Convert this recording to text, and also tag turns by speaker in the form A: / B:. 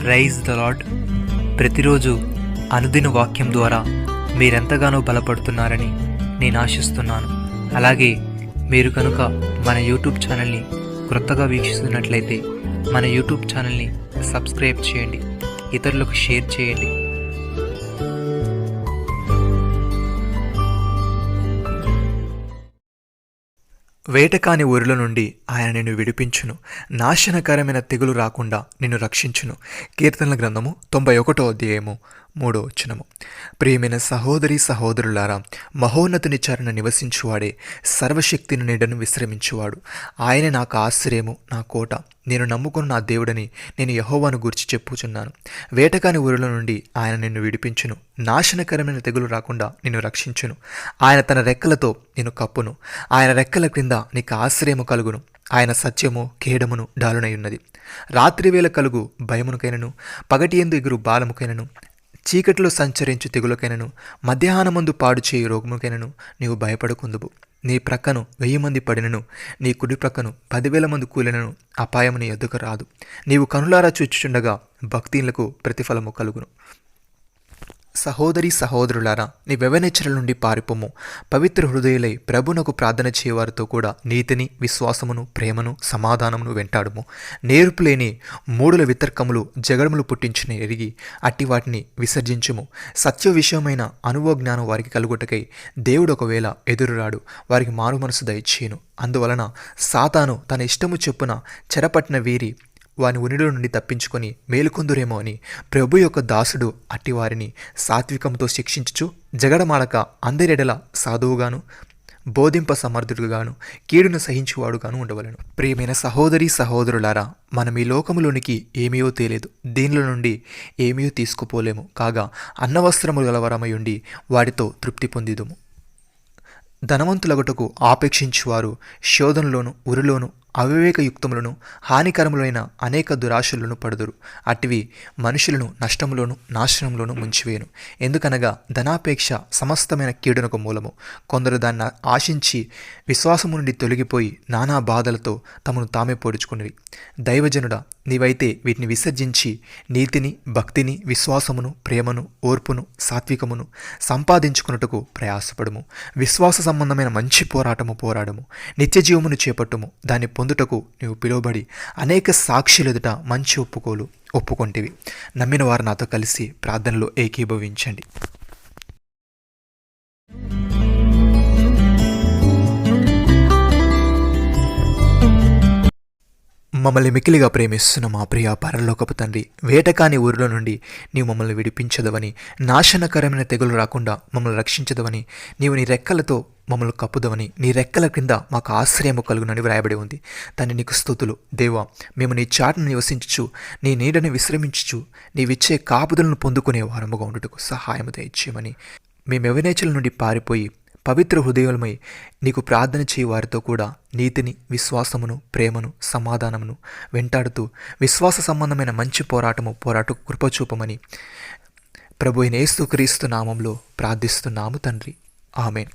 A: Praise the lord. ప్రతిరోజు అనుదిన వాక్యం ద్వారా మీరెంతగానో బలపడుతున్నారని నేను ఆశిస్తున్నాను. అలాగే మీరు కనుక మన యూట్యూబ్ ఛానల్ని క్రొత్తగా వీక్షిస్తున్నట్లయితే మన యూట్యూబ్ ఛానల్ని సబ్స్క్రైబ్ చేయండి, ఇతరులకు షేర్ చేయండి. వేటకాని ఊరిలో నుండి ఆయన నిన్ను విడిపించును, నాశనకరమైన తెగులు రాకుండా నిన్ను రక్షించును. కీర్తనల గ్రంథము 91వ అధ్యాయము 3వ వచనము. ప్రియమైన సహోదరి సహోదరులారా, మహోన్నతుని చరణ నివసించువాడే సర్వశక్తిని నీడను విశ్రమించువాడు. ఆయనే నాకు ఆశ్రయము, నా కోట, నేను నమ్ముకున్న నా దేవుడని నేను యెహోవాను గూర్చి చెప్పుచున్నాను. వేటకాని ఊరిలో నుండి ఆయన నిన్ను విడిపించును, నాశనకరమైన తెగులు రాకుండా నిన్ను రక్షించును. ఆయన తన రెక్కలతో నిన్ను కప్పును, ఆయన రెక్కల క్రింద నీకు ఆశ్రయము కలుగును. ఆయన సత్యము కేడమును డాలునై ఉన్నది. రాత్రివేళ కలుగు భయమునకైనను, పగటి యందు ఎగురు బాలముకైనను, చీకటిలో సంచరించు తెగులకైనను, మధ్యాహ్నమందు పాడు చేయు రోగముకైనను నీవు భయపడకుందువు. నీ ప్రక్కను 1000 మంది పడినను, నీ కుడి ప్రక్కను 10,000 మంది కూలినను అపాయము నీ ఎదుకు రాదు. నీవు కనులారా చూచుచుండగా భక్తిలకు ప్రతిఫలము కలుగును. సహోదరి సహోదరులారా, నీ వ్యవనేచ్చల నుండి పారిపోము. పవిత్ర హృదయులై ప్రభునకు ప్రార్థన చేయవారితో కూడా నీతిని, విశ్వాసమును, ప్రేమను, సమాధానమును వెంటాడుము. నేర్పులేని మూడుల వితర్కములు జగడములు పుట్టించిన ఎరిగి అట్టి వాటిని విసర్జించుము. సత్య విషయమైన అనుభవ జ్ఞానం వారికి కలుగుటకై దేవుడు ఒకవేళ ఎదురురాడు వారికి మారు మనసు దయచేయును. అందువలన సాతాను తన ఇష్టము చొప్పున చెరపట్టిన వీరి వాని ఉనిలో నుండి తప్పించుకొని మేలుకొందురేమో అని ప్రభు యొక్క దాసుడు అట్టివారిని సాత్వికంతో శిక్షించుచు జగడమాడక అందరెడల సాధువుగాను బోధింప సమర్థుడుగాను కీడును సహించువాడుగాను ఉండవలను. ప్రియమైన సహోదరి సహోదరులారా, మనం ఈ లోకములోనికి ఏమీయో తేలేదు, దీనిలో నుండి ఏమీయో తీసుకుపోలేము. కాగా అన్నవస్త్రములు గలవరమై ఉండి వాటితో తృప్తి పొందిదుము. ధనవంతులగుటకు ఆపేక్షించువారు శోధనలోను ఉరిలోను అవివేకయుక్తములను హానికరములైన అనేక దురాశలను పడుదురు. అటివి మనుషులను నష్టములోను నాశనంలోను ముంచివేయును. ఎందుకనగా ధనాపేక్ష సమస్తమైన కీడునకు మూలము. కొందరు దాన్ని ఆశించి విశ్వాసము నుండి తొలగిపోయి నానా బాధలతో తమను తామే పొడుచుకునిరి. దైవజనుడా, నీవైతే వీటిని విసర్జించి నీతిని, భక్తిని, విశ్వాసమును, ప్రేమను, ఓర్పును, సాత్వికమును సంపాదించుకున్నట్టుకు ప్రయాసపడుము. విశ్వాస సంబంధమైన మంచి పోరాటము పోరాడము. నిత్యజీవమును చేపట్టుము. దాన్ని పొందుటకు నీవు పిలువబడి అనేక సాక్షుల ఎదుట మంచి ఒప్పుకొంటివి. నమ్మిన వారు నాతో కలిసి ప్రార్థనలో ఏకీభవించండి. మమ్మల్ని మిక్కిలిగా ప్రేమిస్తున్న మా ప్రియ పరలోకపు తండ్రి, వేటకాని ఊరిలో నుండి నీవు మమ్మల్ని విడిపించదవని, నాశనకరమైన తెగులు రాకుండా మమ్మల్ని రక్షించదవని, నీవు నీ రెక్కలతో మమ్మల్ని కప్పుదవని, నీ రెక్కల క్రింద మాకు ఆశ్రయము కలుగునని వ్రాయబడి ఉంది. తండ్రి, నీకు స్తుతులు. దేవా, మేము నీ చాటును నివసించుచు నీ నీడని విశ్రమించుచు నీవిచ్చే కాపుదలను పొందుకునే వారముగా ఉండుటకు సహాయము దయచేయమని, మేము వ్యవనేచ్చల నుండి పారిపోయి పవిత్ర హృదయములమై నీకు ప్రార్థన చేయి వారితో కూడా నీతిని, విశ్వాసమును, ప్రేమను, సమాధానమును వెంటాడుతూ విశ్వాస సంబంధమైన మంచి పోరాటకు కృపచూపమని ప్రభువైన యేసుక్రీస్తు నామంలో ప్రార్థిస్తున్నాము తండ్రి. ఆమేన్.